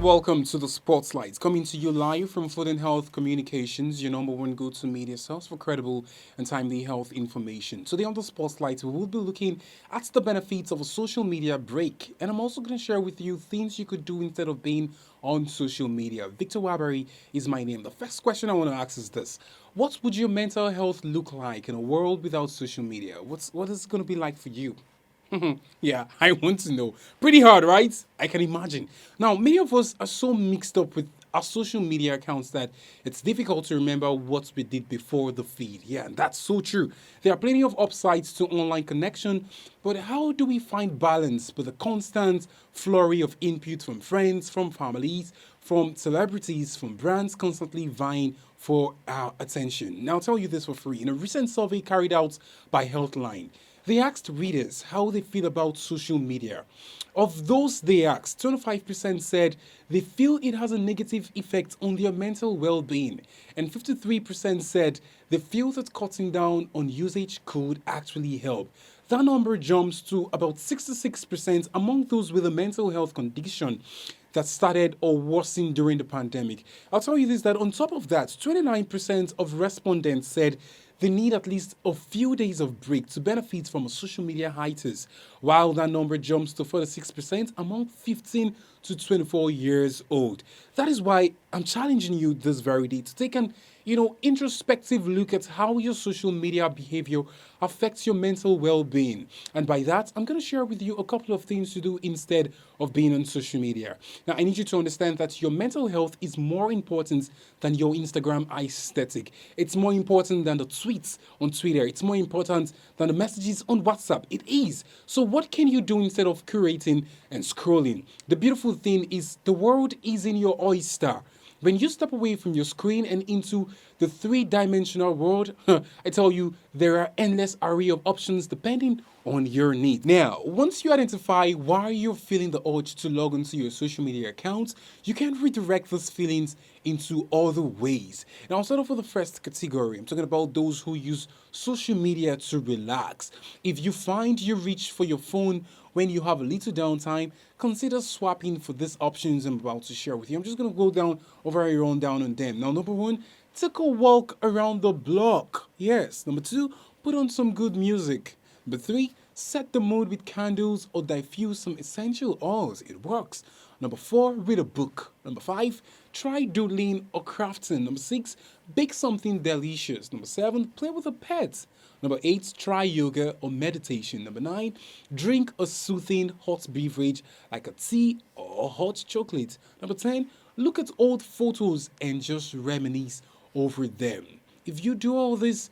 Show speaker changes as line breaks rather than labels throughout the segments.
welcome to the Spotlight, coming to you live from Food and Health Communications, your number one go-to media source for credible and timely health information. Today on the Spotlight, we will be looking at the benefits of a social media break, and I'm also going to share with you things you could do instead of being on social media. Victor Wabari is my name. The first question I want to ask is this: what would your mental health look like in a world without social media? What is it going to be like for you? Yeah, I want to know. Pretty hard, right? I can imagine. Now, many of us are so mixed up with our social media accounts that it's difficult to remember what we did before the feed. Yeah, and that's so true. There are plenty of upsides to online connection, but how do we find balance with the constant flurry of input from friends, from families, from celebrities, from brands constantly vying for our attention? Now, I'll tell you this for free. In a recent survey carried out by Healthline, they asked readers how they feel about social media. Of those they asked, 25% said they feel it has a negative effect on their mental well being, and 53% said they feel that cutting down on usage could actually help. That number jumps to about 66% among those with a mental health condition that started or worsened during the pandemic. I'll tell you this, that on top of that, 29% of respondents said they need at least a few days of break to benefit from a social media hiatus, while that number jumps to 46% among 15 to 24 years old. That is why I'm challenging you this very day to take an introspective look at how your social media behavior affects your mental well-being. And by that, I'm going to share with you a couple of things to do instead of being on social media. Now, I need you to understand that your mental health is more important than your Instagram aesthetic. It's more important than the tweets on Twitter. It's more important than the messages on WhatsApp. It is. So what can you do instead of curating and scrolling? The beautiful thing is the world is in your oyster. When you step away from your screen and into the three-dimensional world, I tell you, there are endless array of options depending on your needs. Now, once you identify why you're feeling the urge to log into your social media accounts, you can redirect those feelings into other ways. Now, I'll start off with the first category. I'm talking about those who use social media to relax. If you find you reach for your phone when you have a little downtime, consider swapping for these options I'm about to share with you. I'm just going to go down over your own down on them. Now, number one, take a walk around the block. Yes. Number two, put on some good music. Number three, set the mood with candles or diffuse some essential oils. It works. Number four, read a book. Number five, try doodling or crafting. Number six, bake something delicious. Number seven, play with a pet. Number eight, try yoga or meditation. Number nine, drink a soothing hot beverage like a tea or hot chocolate. Number 10, look at old photos and just reminisce over them. If you do all this,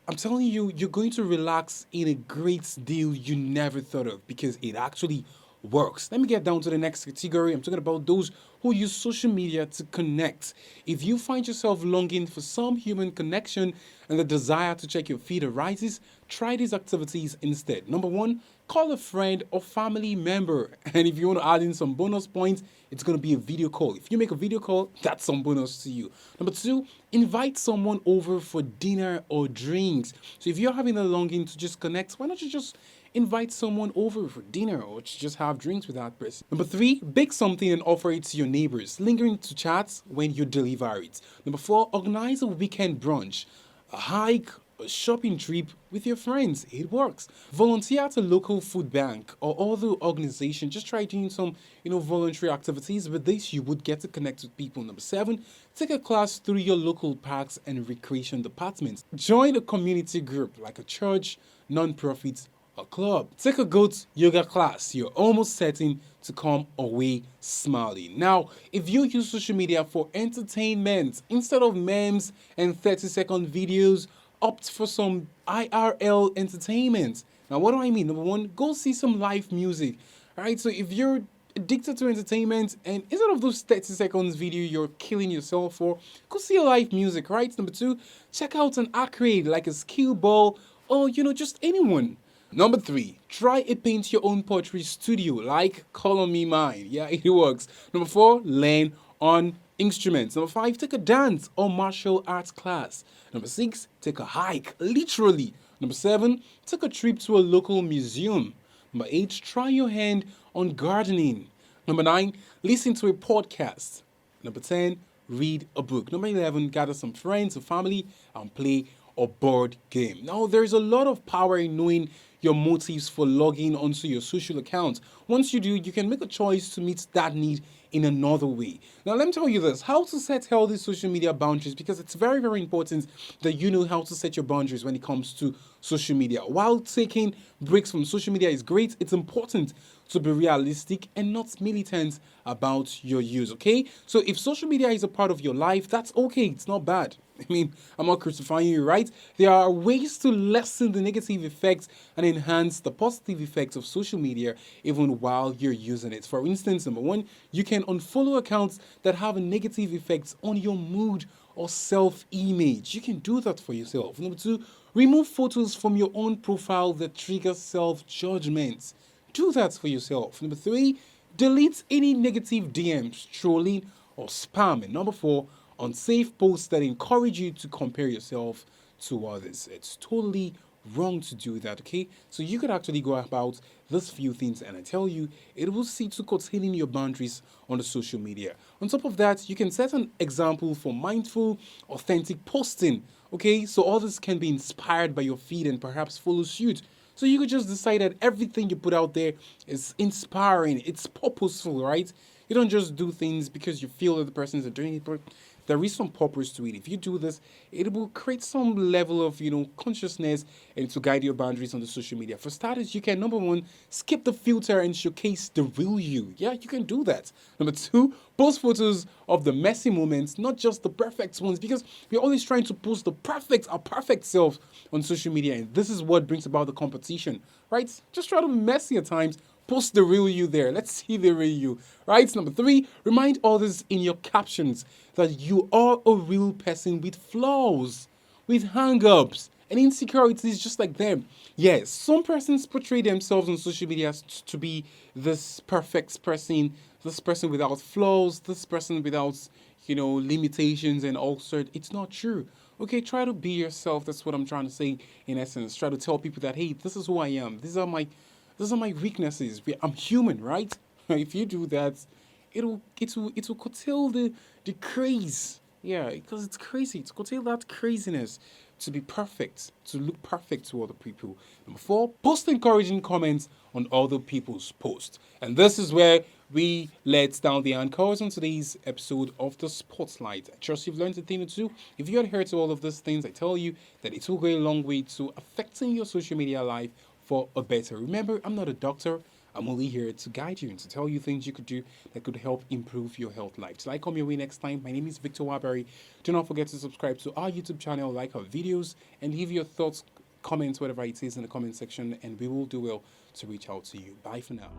I'm telling you, you're going to relax in a great deal you never thought of because it actually works. Let me get down to the next category. I'm talking about those who use social media to connect. If you find yourself longing for some human connection and the desire to check your feed arises, try these activities instead. Number one, call a friend or family member. And if you want to add in some bonus points, it's going to be a video call. If you make a video call, that's some bonus to you. Number two, invite someone over for dinner or drinks. So if you're having a longing to just connect, why not you just invite someone over for dinner or to just have drinks with that person? Number three, bake something and offer it to your neighbors. Lingering to chat when you deliver it. Number four, organize a weekend brunch, a hike, a shopping trip with your friends. It works. Volunteer at a local food bank or other organization. Just try doing some, voluntary activities. With this, you would get to connect with people. Number seven, take a class through your local parks and recreation departments. Join a community group like a church, non-profit, a club. Take a good yoga class. You're almost certain to come away smiling. Now, if you use social media for entertainment instead of memes and 30-second videos, opt for some IRL entertainment. Now, what do I mean? Number one, go see some live music. All right, so if you're addicted to entertainment and instead of those 30 seconds video you're killing yourself for, go see a live music, right? Number two, check out an arcade like a skill ball or, just anyone. Number three, try a paint your own pottery studio like Color Me Mine. Yeah, it works. Number four, learn on instruments. Number five, take a dance or martial arts class. Number six, take a hike, literally. Number seven, take a trip to a local museum. Number eight, try your hand on gardening. Number 9, listen to a podcast. Number 10, read a book. Number 11, gather some friends or family and play a board game. Now, there's a lot of power in knowing your motives for logging onto your social accounts. Once you do, you can make a choice to meet that need in another way. Now, let me tell you this, how to set healthy social media boundaries, because it's very, very important that you know how to set your boundaries when it comes to social media. While taking breaks from social media is great, it's important to be realistic and not militant about your use, okay? So if social media is a part of your life, that's okay, it's not bad. I mean, I'm not crucifying you, right? There are ways to lessen the negative effects and enhance the positive effects of social media even while you're using it. For instance, number 1, you can unfollow accounts that have a negative effects on your mood or self-image. You can do that for yourself. Number 2, remove photos from your own profile that trigger self-judgment. Do that for yourself. Number 3, delete any negative DMs, trolling, or spam. And number 4, unsafe posts that encourage you to compare yourself to others. It's totally wrong to do that, okay? So you could actually go about these few things, and I tell you, it will see to curtailing your boundaries on the social media. On top of that, you can set an example for mindful, authentic posting, okay? So others can be inspired by your feed and perhaps follow suit. So you could just decide that everything you put out there is inspiring, it's purposeful, right? You don't just do things because you feel that the persons are doing it, but there is some purpose to it. If you do this, it will create some level of, consciousness and to guide your boundaries on the social media. For starters, you can, number 1, skip the filter and showcase the real you. Yeah, you can do that. Number 2, post photos of the messy moments, not just the perfect ones, because we're always trying to post our perfect self on social media, and this is what brings about the competition, right? Just try to be messy at times. Post the real you there. Let's see the real you. Right? Number 3, remind others in your captions that you are a real person with flaws, with hang-ups and insecurities just like them. Yes, some persons portray themselves on social media to be this perfect person, this person without flaws, this person without, limitations and all sorts. It's not true. Okay, try to be yourself. That's what I'm trying to say in essence. Try to tell people that, hey, this is who I am. These are my weaknesses. I'm human, right? If you do that, it will curtail the craze. Yeah, because it's crazy. It's curtail that craziness to be perfect, to look perfect to other people. Number 4, post encouraging comments on other people's posts. And this is where we let down the anchors on today's episode of the Spotlight. I trust you've learned a thing or two. If you adhere to all of these things, I tell you that it will go a long way to affecting your social media life for a better. Remember, I'm not a doctor. I'm only here to guide you and to tell you things you could do that could help improve your health life. Till I come your way next time, my name is Victor Waberry. Do not forget to subscribe to our YouTube channel, like our videos, and leave your thoughts, comments, whatever it is in the comment section, and we will do well to reach out to you. Bye for now.